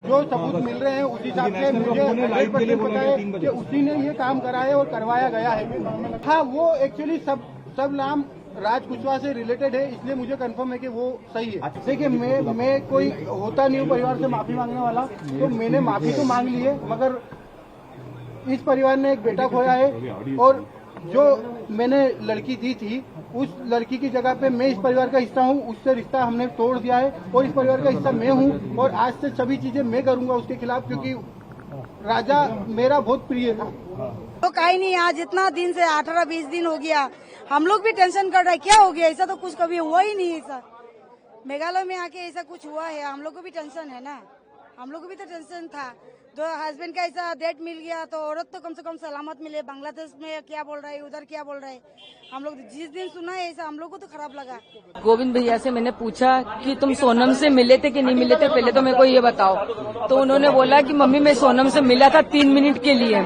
जो सबूत मिल रहे हैं उस हिसाब से मुझे 100% पता है कि उसी ने ये काम करा है और करवाया गया है। हाँ, वो एक्चुअली सब नाम राज कुशवाहा से रिलेटेड है, इसलिए मुझे कंफर्म है कि वो सही है। देखिए, मैं कोई होता नहीं हूँ परिवार से माफी मांगने वाला, तो मैंने माफी तो मांग ली है, मगर इस परिवार ने एक बेटा खोया है और जो मैंने लड़की दी थी उस लड़की की जगह पे मैं इस परिवार का हिस्सा हूँ, उससे रिश्ता हमने तोड़ दिया है और इस परिवार का हिस्सा मैं हूँ और आज से सभी चीजें मैं करूंगा उसके खिलाफ, क्योंकि राजा मेरा बहुत प्रिय था। तो कहीं नहीं, आज इतना दिन से 18-20 दिन हो गया, हम लोग भी टेंशन कर रहे हैं क्या हो गया, ऐसा तो कुछ कभी हुआ ही नहीं। ऐसा मेघालय में आके ऐसा कुछ हुआ है, हम लोग को भी टेंशन है ना, हम लोग को भी तो टेंशन था। तो हस्बैंड का ऐसा डेट मिल गया तो औरत तो कम से कम सलामत मिले। बांग्लादेश में क्या बोल रहा है, उधर क्या बोल रहा है, हम लोग जिस दिन सुना है ऐसा हम लोग को तो खराब लगा। गोविंद भैया से मैंने पूछा कि तुम सोनम से मिले थे कि नहीं मिले थे, पहले तो मेरे को ये बताओ। तो उन्होंने बोला कि मम्मी मैं सोनम से मिला था 3 मिनट के लिए।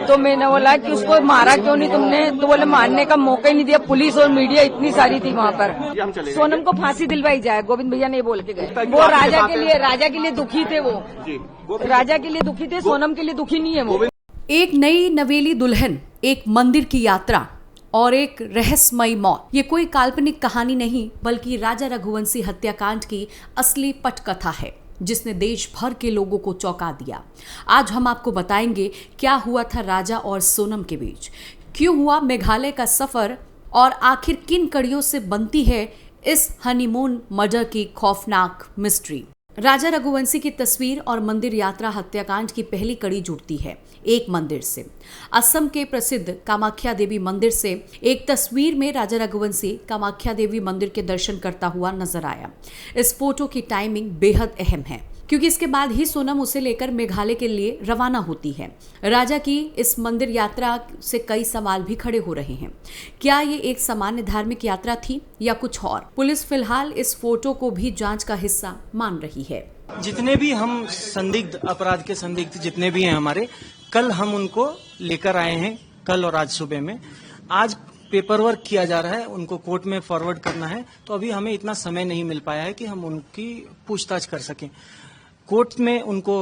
तो मैंने बोला कि उसको मारा क्यों नहीं तुमने, तो बोले मारने का मौका ही नहीं दिया, पुलिस और मीडिया इतनी सारी थी वहाँ पर। सोनम को फांसी दिलवाई जाए, गोविंद भैया नहीं बोल के गए। वो राजा के लिए दुखी थे, वो राजा के लिए दुखी थे, सोनम के लिए दुखी नहीं है वो। एक नई नवेली दुल्हन, एक मंदिर की यात्रा और एक रहस्यमयी मौत, ये कोई काल्पनिक कहानी नहीं बल्कि राजा रघुवंशी हत्याकांड की असली पटकथा है जिसने देश भर के लोगों को चौंका दिया। आज हम आपको बताएंगे क्या हुआ था राजा और सोनम के बीच, क्यों हुआ मेघालय का सफर और आखिर किन कड़ियों से बनती है इस हनीमून मर्डर की खौफनाक मिस्ट्री। राजा रघुवंशी की तस्वीर और मंदिर यात्रा हत्याकांड की पहली कड़ी जुड़ती है एक मंदिर से। असम के प्रसिद्ध कामाख्या देवी मंदिर से एक तस्वीर में राजा रघुवंशी कामाख्या देवी मंदिर के दर्शन करता हुआ नजर आया। इस फोटो की टाइमिंग बेहद अहम है क्योंकि इसके बाद ही सोनम उसे लेकर मेघालय के लिए रवाना होती है। राजा की इस मंदिर यात्रा से कई सवाल भी खड़े हो रहे हैं। क्या ये एक सामान्य धार्मिक यात्रा थी या कुछ और? पुलिस फिलहाल इस फोटो को भी जांच का हिस्सा मान रही है। जितने भी हम संदिग्ध, अपराध के संदिग्ध जितने भी हैं हमारे, कल हम उनको लेकर आए हैं, कल और आज सुबह में। आज पेपर वर्क किया जा रहा है, उनको कोर्ट में फॉरवर्ड करना है, तो अभी हमें इतना समय नहीं मिल पाया है कि हम उनकी पूछताछ कर सकें। कोर्ट में उनको,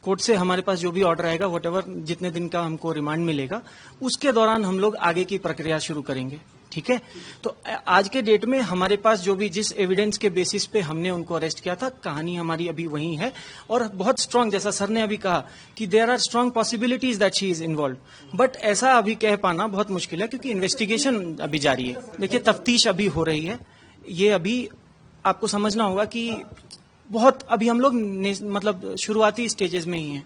कोर्ट से हमारे पास जो भी ऑर्डर आएगा, व्हाटएवर जितने दिन का हमको रिमांड मिलेगा, उसके दौरान हम लोग आगे की प्रक्रिया शुरू करेंगे। ठीक है, तो आज के डेट में हमारे पास जो भी जिस एविडेंस के बेसिस पे हमने उनको अरेस्ट किया था, कहानी हमारी अभी वही है और बहुत स्ट्रांग, जैसा सर ने अभी कहा कि there are strong possibilities that she is involve, but ऐसा अभी कह पाना बहुत मुश्किल है क्योंकि इन्वेस्टिगेशन अभी जारी है। देखिए, तफ्तीश अभी हो रही है, ये अभी आपको समझना होगा कि बहुत अभी हम लोग मतलब शुरुआती स्टेजेस में ही हैं।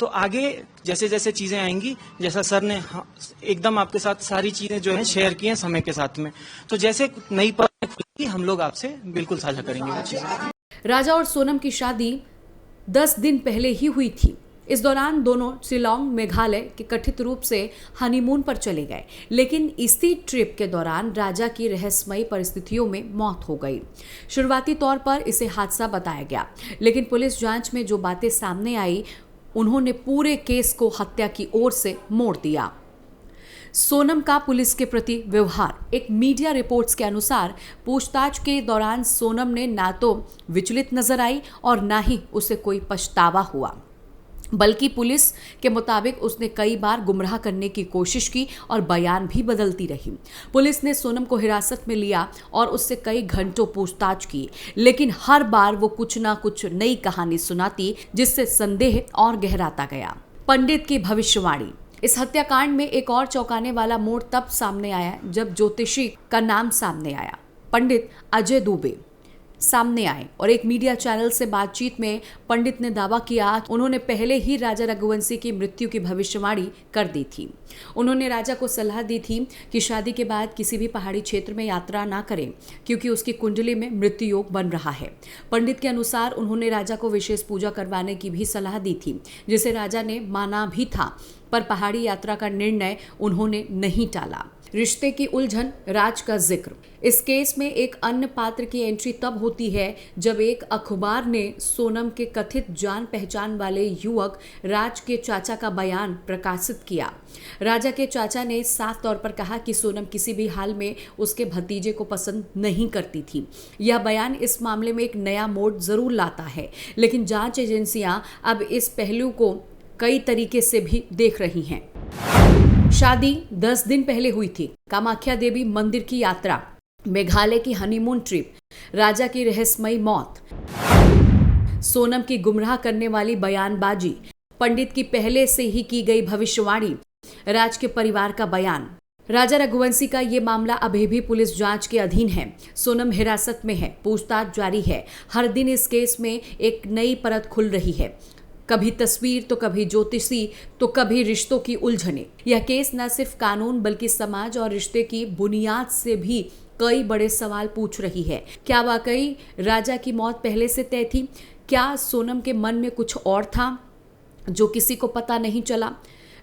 तो आगे जैसे जैसे चीजें आएंगी, जैसा सर ने एकदम आपके साथ सारी चीजें जो है शेयर की हैं समय के साथ में, तो जैसे नई परतें खुलेंगी हम लोग आपसे बिल्कुल साझा करेंगे वो चीजें। राजा और सोनम की शादी 10 दिन पहले ही हुई थी। इस दौरान दोनों शिलोंग मेघालय के कथित रूप से हनीमून पर चले गए, लेकिन इसी ट्रिप के दौरान राजा की रहस्यमयी परिस्थितियों में मौत हो गई। शुरुआती तौर पर इसे हादसा बताया गया, लेकिन पुलिस जांच में जो बातें सामने आई उन्होंने पूरे केस को हत्या की ओर से मोड़ दिया। सोनम का पुलिस के प्रति व्यवहार। एक मीडिया रिपोर्ट्स के अनुसार पूछताछ के दौरान सोनम ने ना तो विचलित नजर आई और ना ही उसे कोई पछतावा हुआ, बल्कि पुलिस के मुताबिक उसने कई बार गुमराह करने की कोशिश की और बयान भी बदलती रही। पुलिस ने सोनम को हिरासत में लिया और उससे कई घंटों पूछताछ की, लेकिन हर बार वो कुछ ना कुछ नई कहानी सुनाती जिससे संदेह और गहराता गया। पंडित की भविष्यवाणी। इस हत्याकांड में एक और चौंकाने वाला मोड़ तब सामने आया जब ज्योतिषी का नाम सामने आया। पंडित अजय दुबे सामने आए और एक मीडिया चैनल से बातचीत में पंडित ने दावा किया उन्होंने पहले ही राजा रघुवंशी की मृत्यु की भविष्यवाणी कर दी थी। उन्होंने राजा को सलाह दी थी कि शादी के बाद किसी भी पहाड़ी क्षेत्र में यात्रा ना करें क्योंकि उसकी कुंडली में मृत्यु योग बन रहा है। पंडित के अनुसार उन्होंने राजा को विशेष पूजा करवाने की भी सलाह दी थी, जिसे राजा ने माना भी था, पर पहाड़ी यात्रा का निर्णय उन्होंने नहीं टाला। रिश्ते की उलझन, राज का जिक्र। इस केस में एक अन्य पात्र की एंट्री तब होती है जब एक अखबार ने सोनम के कथित जान पहचान वाले युवक राज के चाचा का बयान प्रकाशित किया। राजा के चाचा ने साफ तौर पर कहा कि सोनम किसी भी हाल में उसके भतीजे को पसंद नहीं करती थी। यह बयान इस मामले में एक नया मोड़ जरूर लाता है, लेकिन जांच एजेंसियां अब इस पहलू को कई तरीके से भी देख रही हैं। शादी 10 दिन पहले हुई थी। कामाख्या देवी मंदिर की यात्रा, मेघालय की हनीमून ट्रिप, राजा की रहस्यमयी मौत, सोनम की गुमराह करने वाली बयानबाजी, पंडित की पहले से ही की गई भविष्यवाणी, राज के परिवार का बयान। राजा रघुवंशी का ये मामला अभी भी पुलिस जांच के अधीन है। सोनम हिरासत में है, पूछताछ जारी है। हर दिन इस केस में एक नई परत खुल रही है। कभी तस्वीर तो कभी ज्योतिषी तो कभी रिश्तों की उलझने। यह केस न सिर्फ कानून बल्कि समाज और रिश्ते की बुनियाद से भी कई बड़े सवाल पूछ रही है। क्या वाकई राजा की मौत पहले से तय थी? क्या सोनम के मन में कुछ और था जो किसी को पता नहीं चला?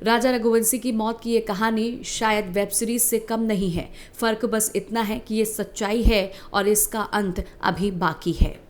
राजा रघुवंशी की मौत की ये कहानी शायद वेब सीरीज से कम नहीं है। फर्क बस इतना है कि ये सच्चाई है और इसका अंत अभी बाकी है।